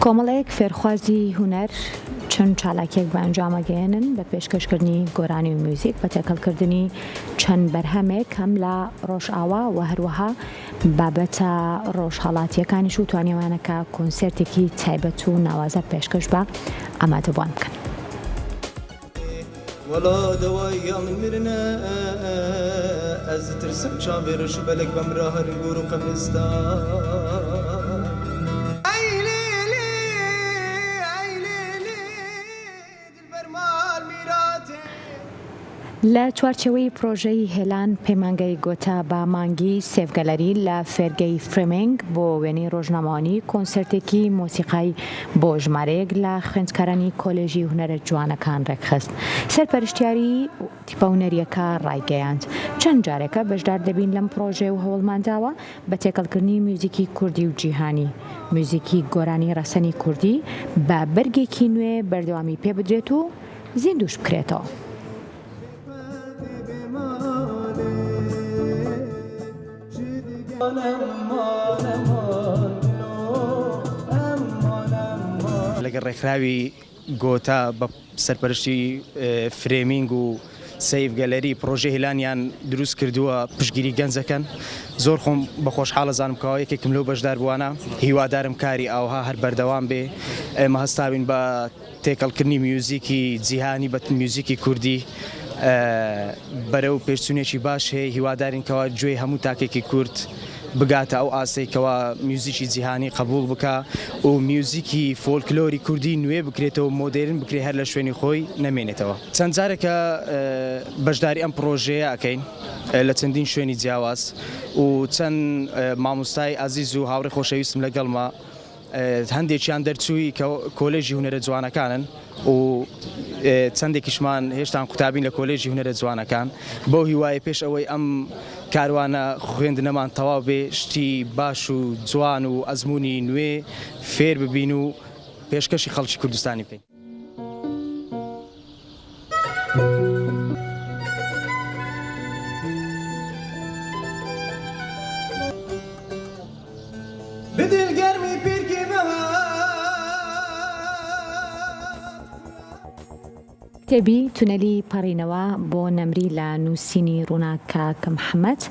کۆمەڵەیەک فێرخوازی هونەر چەند چالاکیەک بە ئەنجامەگەێنن بە پێشکەشکردنی گۆرانی و میوزیک بە تێکەڵکردنی چەند بەرهەمێک هەم لە ڕۆژئاوا و هەروەها بابەتە ڕۆژهەڵاتیەکانیش و توانیوانەکە کۆنسێرتێکی تایبەت و ناوازە پێشکەش بە ئامادەبوان بکەن. ولا دوايا من مرنا از ترسم چاویر شو بلک بمراه رنگور و قبرستان لە چوارچێوەی پرۆژەی هێلان پەیمانگەی گۆتا بە مانگی سێڤگەلەری لە فێرگەی فرێمینگ بۆ وێنەی ڕۆژنامەوانی کۆنسێرتێکی مۆسیقای بۆ ژمارەیەک لە خوێندکارانی کۆلێژی هونەرە جوانەکان ڕێکخست. سەرپەرشتیاری تیپە هونەریەکە ڕایگەیاند. چەند جارێکە بەشدار دەبین لەم پرۆژێ و هەوڵمانداوە بە تێکەڵکردنی میوزیکی کوردی و جیهانی. میوزیکی گۆرانی ڕەسەنی کوردی بە بەرگێکی نوێ بەردەوامی پێ بدرێت و زیندوش بکرێتەوە. لەگەڵ ڕێکخراوی گۆتا بە سەرپەرشتی فرێمینگ و سەیڤ گەلەری پرۆژەی هێلانیان دروست کردووە پشتگیری گەنجەکەن. زۆر خۆم بە خۆشحاڵە زانم کەەوە یەکێکم لەو بەشدار بووانە. هیوادارم کاری ئاوها هەر بەردەوام بێ. ئێمە هەستاوین بە تێکەڵکردنی میوزیکی جیهانی بە میوزیکی کوردی بەرەو پێشچوونێکی باش هەیە. هیوادارین کەەوە گوێی هەموو تاکێکی کورد بگاتە ئەو ئاسەیەکەوە میوزیکی جیهانی قبول بکە و میوزیکی فۆلکلۆری کوردی نوێ بکرێتەوە مۆدێرن بکرێت هەر لە شوێنی خۆی نەمێنێتەوە. چەند جارێکە بەشداری ئەم پرۆژەیە ئەکەین لە چەندین شوێنی جیاواز و چەند مامۆستای ئازیز و هاوڕێی خۆشەویستم لەگەڵمە هەندێکیان دەرچووی کۆلێژی هونەرە جوانەکانن و چەندێکیشمان هێشتا قوتابین لە کۆلێژی هونەرە جوانەکان. بۆ هیوایە پێش ئەوەی ئەم کاروانە خوێندنەمان تەواو بێ شتی باش و جوان و ئەزمموی نوێ فێر ببین و پێشکەشی خەڵکی کوردستانی بکەین. کتێبی تونەلی پەڕینەوە بۆ نەمری لە نووسینی ڕووناک کاکە محەممەد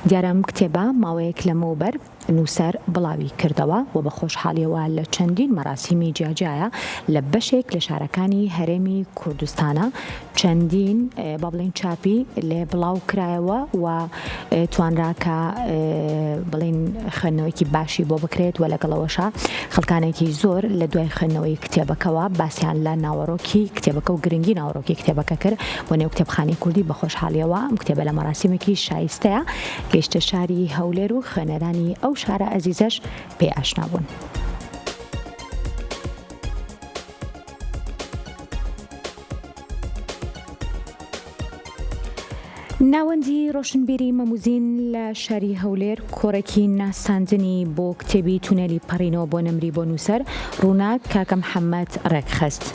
دیارە ئەم کتێبە ماوەیەک لەمەوبەر نووسەر بڵاوی کردەوە و بە خۆشحاڵیەوە لە چەندین مەراسیمی جیاجایە لە بەشێک لە شارەکانی هەرێمی کوردستانە چەندین با بڵێن چاپی لێ بڵاو کرایەوە و توانراکە بڵین خوێندنەوەیکی باشی بۆ بکرێت و لەگەڵەوەشە خەڵکانێکی زۆر لە دوای خوێندنەوەی کتێبەکەوە باسییان لە ناوەڕۆکی کتێبەکە و گرنگی ناوەڕۆکی کتێبەکە کرد بۆ نێو کتێبخانەی کوردی بە خۆشحاڵیەوە ئەم کتێبە لە مەراسیمێکی شایستەیە گەیشتە شاری هەولێر و خوێنەرانی ئەو شارە ئەزیزەش پێ ئاشنا بوون. ناوەندی ڕۆشنبیری مەموزین لە شاری هەولێر کۆڕێکی ناساندنی بۆ کتێبی تونەلی پەڕینەوە بۆ نەمری بۆ نووسەر ڕووناک کاکە محەممەد ڕێکخست.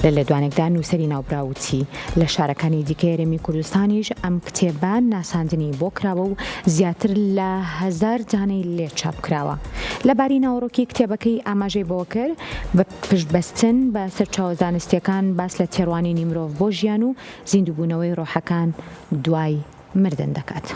لە لێدوانێکدا نووسەری ناوبراوتی لە شارەکانی دیکە هەرێمی کوردستانیش ئەم کتێبە ناساندنی بۆ کراوە و زیاتر لە 1000 دانەی لێ چاپ کراوە. لەباری ناوەڕۆکی کتێبەکەی ئاماژەی بۆ کرد بە پشتبەستن بە سەرچاوە زانستیەکان باس لە تێڕوانینی مرۆڤ بۆ ژیان و زیندووبوونەوەی ڕۆحەکان دوای مردن دەکات.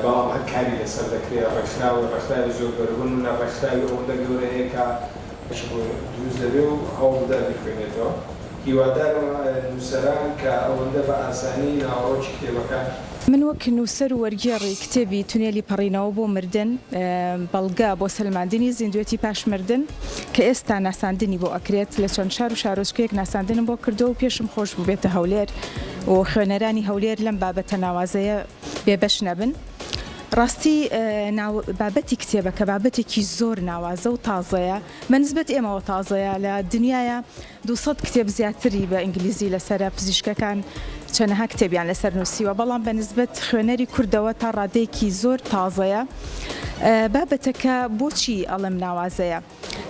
بەڵام هەر کاری لەسەر دەکرێت ڕێکخراوی زۆر بەرهون و ڕێکخراوی ئەوەندە گەورەیە کە دروست دەبێت و هەوڵدا بخوێنێتەوە. هیوادارم نووسەران کە ئەوەندە بە ئاسانی ناوەڕۆکی کتێبەکان من وەک نووسەر و وەرگێڕی کتێبی تونێلی پەڕینەوە بۆ مردن بەڵگا بۆ سەلماندنی زیندوێتی پاش مردن کە ئێستا ناساندنی بۆ ئەکرێت لە چەند شار و شارۆچکەیەک ناساندنم بۆ کردەوە و پێشم خۆش بوو بێتە هەولێر و خوێنەرانی هەولێر لەم بابەتە ناوازەیە بێبەش نەبن. ڕاستی بابەتی کتێبەکە بابەتێکی زۆر ناوازە و تازەیە بەنسبەت ئێمەوە تازەیە لە دنیاە 200 کتێب زیاتری بە ئینگلیزی لەسرە پزیشکەکان چەنەها کتێبیان لەسەر نووسیوە بەڵام بەنسبەت خوێنەری کوردەوە تا ڕادەیەکی زۆر تازەیە. بابەتەکە بۆچی ئەڵم ناوازەیە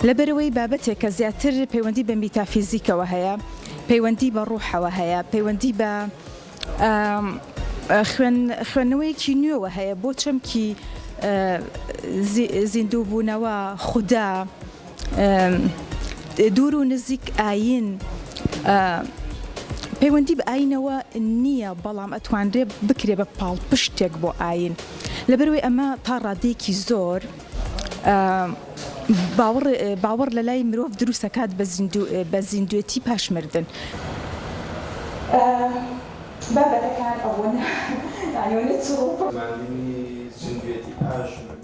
لەبەرەوەی بابەتێکە زیاتر پەیوەندی بە میتافیزیکەوە هەیە، پەیوەندی بە ڕوحەوە هەیە، پەیوەندی بە خوێندنەوەیەکی نوێوە هەیە بۆ چەمکی زیندووبوونەوە خودا دوور و نزیک ئاین پەیوەندی بە ئاینەوە نییە بەڵام ئەتوانرێ بکرێ بە پاڵپشتێک بۆ ئاین لەبەرەوەی ئەمە تا ڕادێکی زۆر باوەڕ لە لای مرۆڤ دروستەکات بە زیندوێتی پاشمردن. بابەتەکان ئەوەن زیندوێتی پاشمردن.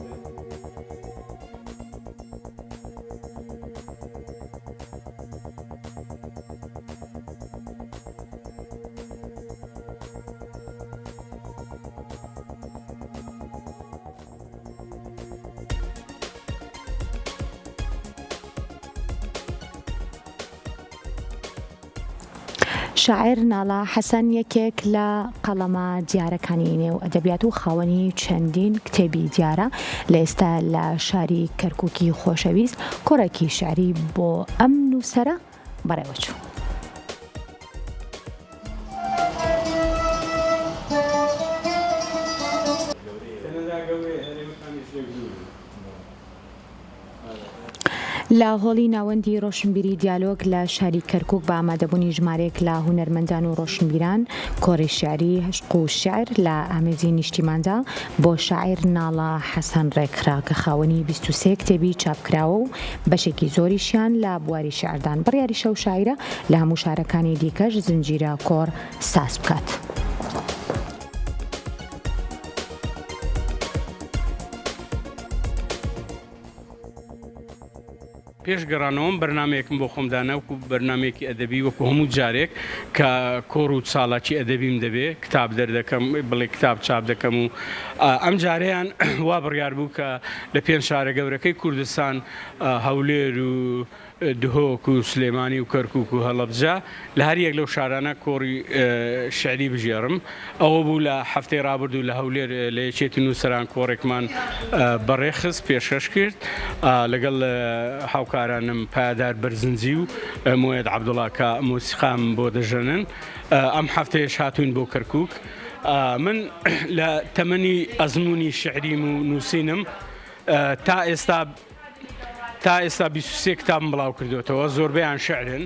شاعر ناڵا حەسەن یەکێک لە قەڵەمە دیارەکانی نێو ئەدەبیات و خاوەنی چەندین کتێبی دیارە لە ئێستا لە شاری کەرکووکی خۆشەویست کۆڕێکی شعری بۆ ئەم نووسەرە بەڕێوەچوو. لە هۆڵی ناوەندی ڕۆشنبیری دیالۆگ لە شاری کەرکووک بە ئامادەبوونی ژمارەیەک لە هونەرمەندان و ڕۆشنبیران کۆڕی شعری هەشق و شعر لە ئامێزی نیشتیماندا بۆ شاعیر ناڵا حەسەن ڕێکخرا کە خاوەنی 23 کتێبی چاپکراوە و بەشێکی زۆریشیان لە بواری شعردان بڕیاری شەو شاعرە لە هەموو شارەکانی دیکەش زنجیرە کۆڕ ساز بکات. پێشگەڕانەوەم بەرنمەیەکم بۆ خۆمدانە وەکو بەرنمێکی ئەدەبی وەکو هەموو جارێک کە کۆڕ و ساڵاکی ئەدەبیم دەبێ کتاب دەردەکەم بڵێ کتاب چاپ دەکەم و ئەم جارەیان وا بڕیار بوو کە لە پێنج شارە گەورەکەی کوردستان هەولێر و دهۆک و سلێمانی و کەرکووک و هەڵەبجە لە هەر یەک لەو شارانە کۆڕی شعری بژێڕم ئەوە بوو لە هەفتەی ڕابردوو لە هەولێر لە یەکێتی نووسەران کۆڕێکمان بەڕێخست پێشکەش کرد لەگەڵ هاوکارانم پایدار بەرزنجی و موێد عەبدوڵڵا کە مۆسیقام بۆ دەژەنن ئەم هەفتەیەش هاتوین بۆ کەرکووک. من لە تەمەنی ئەزمموی شعریم و نووسینم تا ئێستا 23 کتابم بڵاو کردوێتەوە زۆربەیان شعرن.